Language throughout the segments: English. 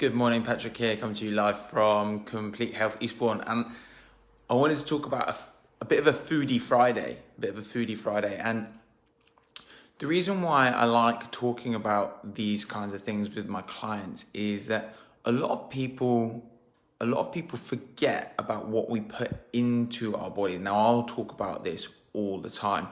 Good morning, Patrick here, coming to you live from Complete Health Eastbourne, and I wanted to talk about a bit of a foodie Friday, and the reason why I like talking about these kinds of things with my clients is that a lot of people forget about what we put into our body. Now, I'll talk about this all the time,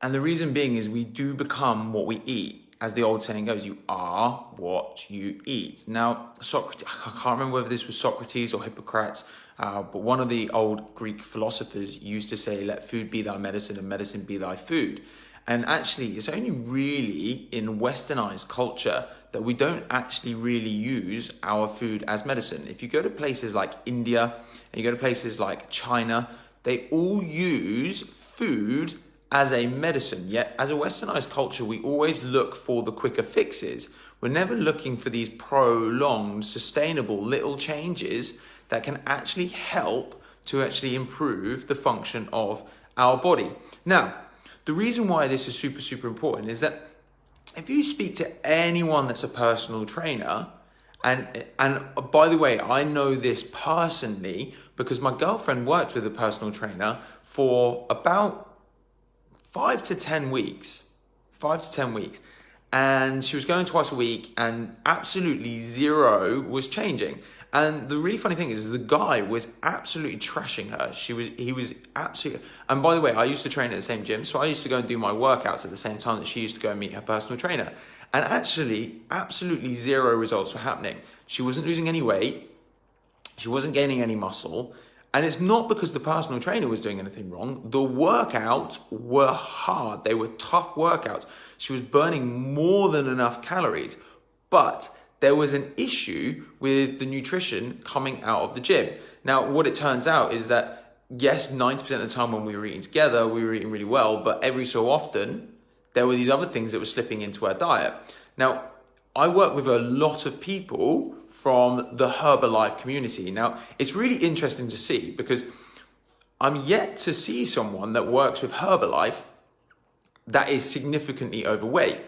and the reason being is we do become what we eat. As the old saying goes, you are what you eat. Now, Socrates, I can't remember whether this was Socrates or Hippocrates, but one of the old Greek philosophers used to say, let food be thy medicine and medicine be thy food. And actually, it's only really in westernized culture that we don't actually really use our food as medicine. If you go to places like India and you go to places like China, they all use food as a medicine. Yet as a westernized culture, we always look for the quicker fixes. We're never looking for these prolonged, sustainable little changes that can actually help to actually improve the function of our body. Now, the reason why this is super important is that if you speak to anyone that's a personal trainer, and by the way, I know this personally because my girlfriend worked with a personal trainer for about 5 to 10 weeks, and she was going twice a week and absolutely zero was changing. And the really funny thing is the guy was absolutely trashing her. He was absolutely, and by the way, I used to train at the same gym, so I used to go and do my workouts at the same time that she used to go and meet her personal trainer. And actually, absolutely zero results were happening. She wasn't losing any weight. She wasn't gaining any muscle. And it's not because the personal trainer was doing anything wrong. The workouts were hard. They were tough workouts. She was burning more than enough calories. But there was an issue with the nutrition coming out of the gym. Now, what it turns out is that, yes, 90% of the time when we were eating together, we were eating really well. But every so often, there were these other things that were slipping into our diet. Now, I work with a lot of people from the Herbalife community. Now, it's really interesting to see because I'm yet to see someone that works with Herbalife that is significantly overweight.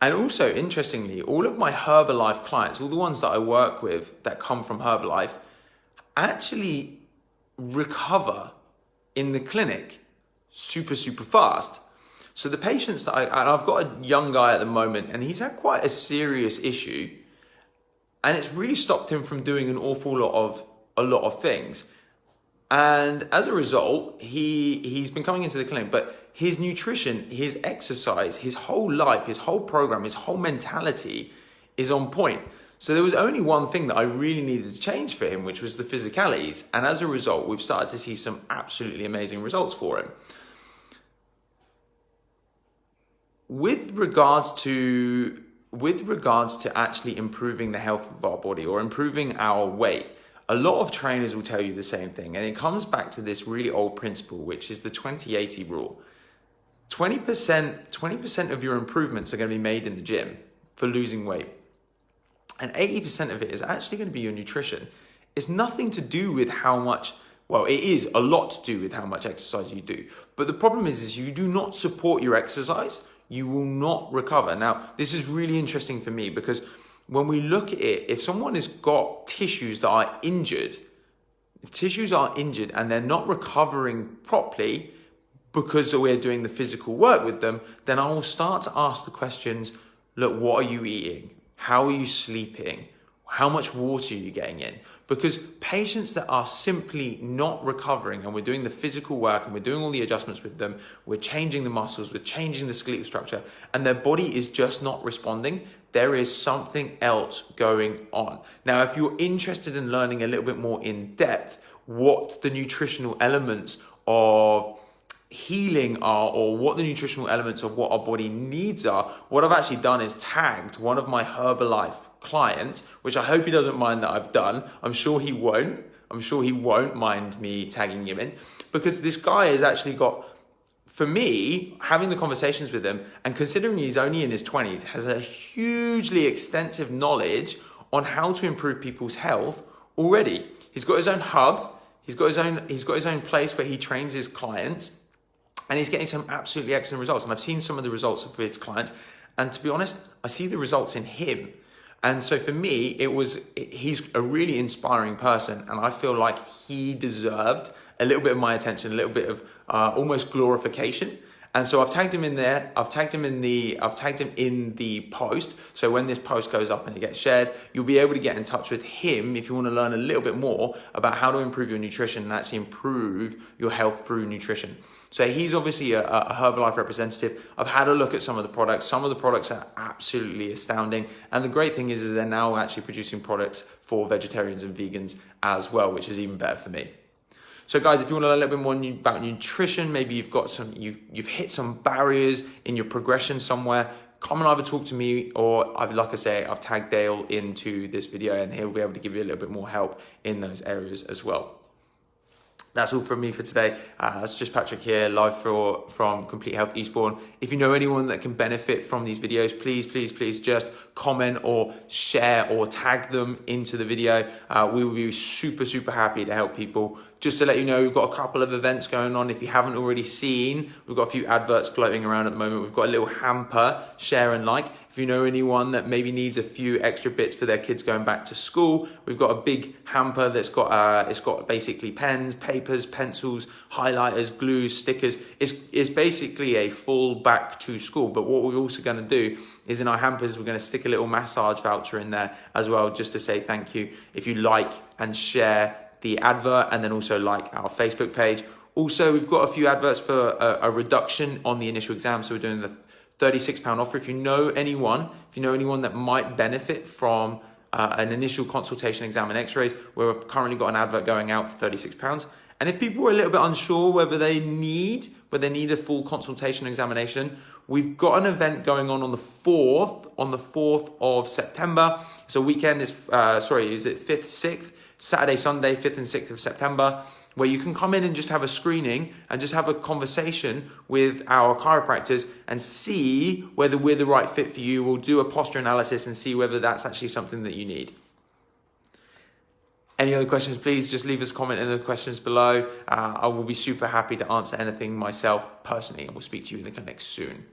And also, interestingly, all of my Herbalife clients, all the ones that I work with that come from Herbalife, actually recover in the clinic super fast. So the patients that I've got a young guy at the moment, and he's had quite a serious issue, and it's really stopped him from doing a lot of things. And as a result, he's been coming into the clinic, but his nutrition, his exercise, his whole life, his whole program, his whole mentality is on point. So there was only one thing that I really needed to change for him, which was the physicalities. And as a result, we've started to see some absolutely amazing results for him. With regards to actually improving the health of our body or improving our weight, a lot of trainers will tell you the same thing. And it comes back to this really old principle, which is the 20-80 rule. 20% of your improvements are going to be made in the gym for losing weight. And 80% of it is actually going to be your nutrition. It's nothing to do with how much, well, it is a lot to do with how much exercise you do. But the problem is if you do not support your exercise, you will not recover. Now, this is really interesting for me because when we look at it, if someone has got tissues that are injured, and they're not recovering properly because we're doing the physical work with them, then I will start to ask the questions, look, what are you eating? How are you sleeping? How much water are you getting in? Because patients that are simply not recovering, and we're doing the physical work and we're doing all the adjustments with them, we're changing the muscles, we're changing the skeletal structure, and their body is just not responding, there is something else going on. Now, if you're interested in learning a little bit more in depth what the nutritional elements of healing are, or what the nutritional elements of what our body needs are, what I've actually done is tagged one of my Herbalife clients, which I hope he doesn't mind that I've done. I'm sure he won't mind me tagging him in, because this guy has actually got, for me, having the conversations with him, and considering he's only in his 20s, has a hugely extensive knowledge on how to improve people's health already. He's got his own hub, he's got his own place where he trains his clients, and he's getting some absolutely excellent results. And I've seen some of the results of his clients, and to be honest, I see the results in him. And so for me, he's a really inspiring person, and I feel like he deserved a little bit of my attention, a little bit of almost glorification. And so I've tagged him in there. I've tagged him in the post. So when this post goes up and it gets shared, you'll be able to get in touch with him if you want to learn a little bit more about how to improve your nutrition and actually improve your health through nutrition. So he's obviously a Herbalife representative. I've had a look at some of the products. Some of the products are absolutely astounding. And the great thing is they're now actually producing products for vegetarians and vegans as well, which is even better for me. So guys, if you want to learn a little bit more about nutrition, maybe you've hit some barriers in your progression somewhere, come and either talk to me or like I say, I've tagged Dale into this video and he'll be able to give you a little bit more help in those areas as well. That's all from me for today. That's just Patrick here, live from Complete Health Eastbourne. If you know anyone that can benefit from these videos, please just comment or share or tag them into the video. We will be super happy to help people. Just to let you know, we've got a couple of events going on. If you haven't already seen, we've got a few adverts floating around at the moment. We've got a little hamper, share and like. If you know anyone that maybe needs a few extra bits for their kids going back to school, we've got a big hamper that's got it's got basically pens, papers, pencils, highlighters, glues, stickers. It's basically a full back to school. But what we're also going to do is in our hampers, we're going to stick a little massage voucher in there as well, just to say thank you if you like and share the advert, and then also like our Facebook page. Also, we've got a few adverts for a reduction on the initial exam. So we're doing the £36 offer. If you know anyone that might benefit from an initial consultation, exam and x-rays, we've currently got an advert going out for £36. And if people are a little bit unsure whether they need a full consultation examination, we've got an event going on the 4th of September. So weekend is, is it 5th, 6th? Saturday, Sunday, 5th and 6th of September, where you can come in and just have a screening and just have a conversation with our chiropractors and see whether we're the right fit for you. We'll do a posture analysis and see whether that's actually something that you need. Any other questions, please just leave us a comment in the questions below. I will be super happy to answer anything myself personally, and we'll speak to you in the clinic soon.